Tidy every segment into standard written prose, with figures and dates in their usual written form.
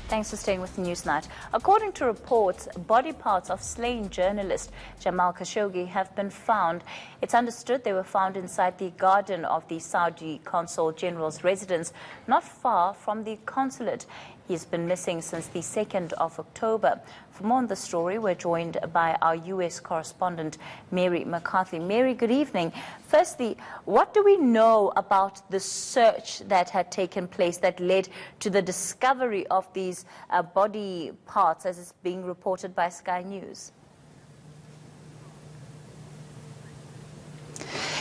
Thanks for staying with Newsnight. According to reports, body parts of slain journalist Jamal Khashoggi have been found. It's understood they were found inside the garden of the Saudi Consul General's residence, not far from the consulate. He's been missing since the 2nd of October. For more on the story, we're joined by our U.S. correspondent, Mary McCarthy. Mary, good evening. Firstly, what do we know about the search that had taken place that led to the discovery of these body parts, as is being reported by Sky News?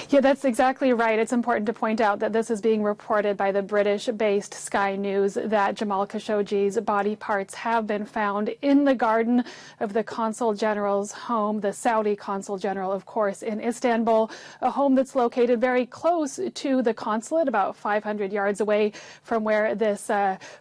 Yeah, that's exactly right. It's important to point out that this is being reported by the British-based Sky News that Jamal Khashoggi's body parts have been found in the garden of the Consul General's home, the Saudi Consul General, of course, in Istanbul, a home that's located very close to the consulate, about 500 yards away from where this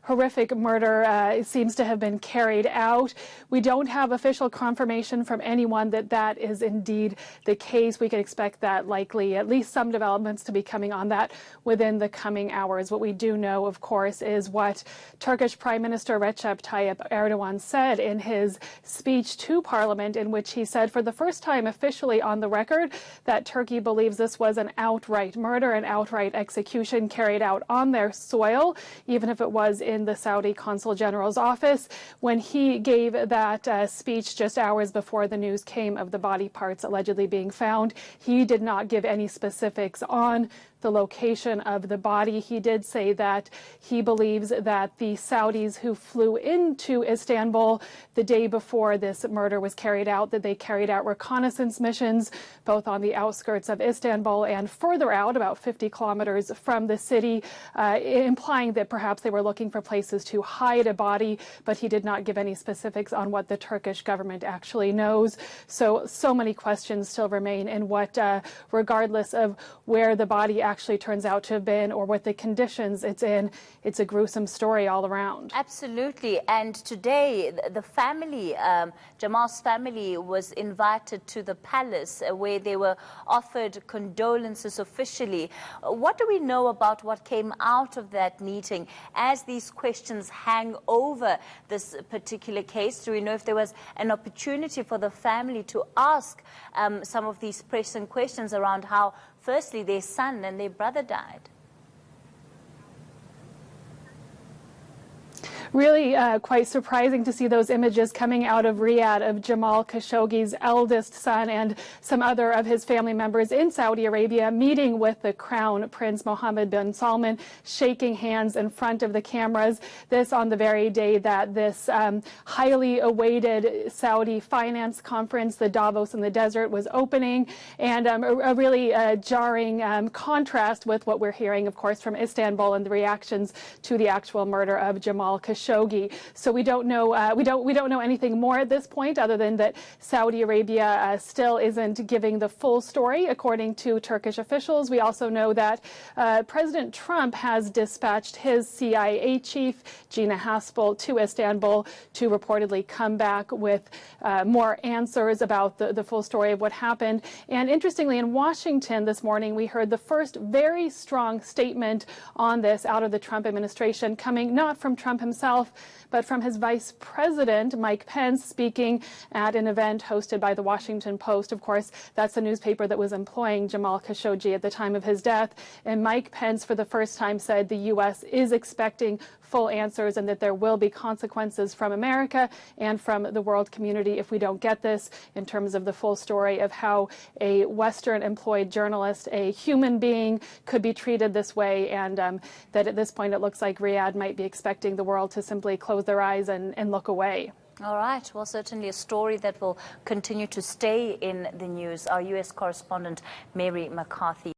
horrific murder seems to have been carried out. We don't have official confirmation from anyone that that is indeed the case. We can expect that likely at least some developments to be coming on that within the coming hours. What we do know, of course, is what Turkish Prime Minister Recep Tayyip Erdogan said in his speech to Parliament, in which he said for the first time officially on the record that Turkey believes this was an outright murder, an outright execution carried out on their soil, even if it was in the Saudi Consul General's office. When he gave that speech just hours before the news came of the body parts allegedly being found, he did not give any specifics on the location of the body. He did say that he believes that the Saudis who flew into Istanbul the day before this murder was carried out, that they carried out reconnaissance missions both on the outskirts of Istanbul and further out, about 50 kilometers from the city, implying that perhaps they were looking for places to hide a body, but he did not give any specifics on what the Turkish government actually knows. So many questions still remain in what, regardless of where the body actually turns out to have been or what the conditions it's in, it's a gruesome story all around. Absolutely. And today, the family, Jamal's family, was invited to the palace where they were offered condolences officially. What do we know about what came out of that meeting as these questions hang over this particular case? Do we know if there was an opportunity for the family to ask some of these pressing questions around how, firstly, their son and their brother died? Really quite surprising to see those images coming out of Riyadh of Jamal Khashoggi's eldest son and some other of his family members in Saudi Arabia meeting with the Crown Prince Mohammed bin Salman, shaking hands in front of the cameras. This on the very day that this highly awaited Saudi finance conference, the Davos in the Desert, was opening, and a really jarring contrast with what we're hearing, of course, from Istanbul and the reactions to the actual murder of Jamal Khashoggi. So we don't know we don't know anything more at this point, other than that Saudi Arabia still isn't giving the full story, according to Turkish officials. We also know that President Trump has dispatched his CIA chief, Gina Haspel, to Istanbul to reportedly come back with more answers about the full story of what happened. And interestingly, in Washington this morning, we heard the first very strong statement on this out of the Trump administration, coming not from Trump himself, but from his vice president, Mike Pence, speaking at an event hosted by the Washington Post. Of course, that's the newspaper that was employing Jamal Khashoggi at the time of his death. And Mike Pence, for the first time, said the U.S. is expecting full answers and that there will be consequences from America and from the world community if we don't get this, in terms of the full story of how a Western-employed journalist, a human being, could be treated this way, and that at this point it looks like Riyadh might be expecting the world to simply close their eyes and look away. All right. Well, certainly a story that will continue to stay in the news. Our U.S. correspondent, Mary McCarthy.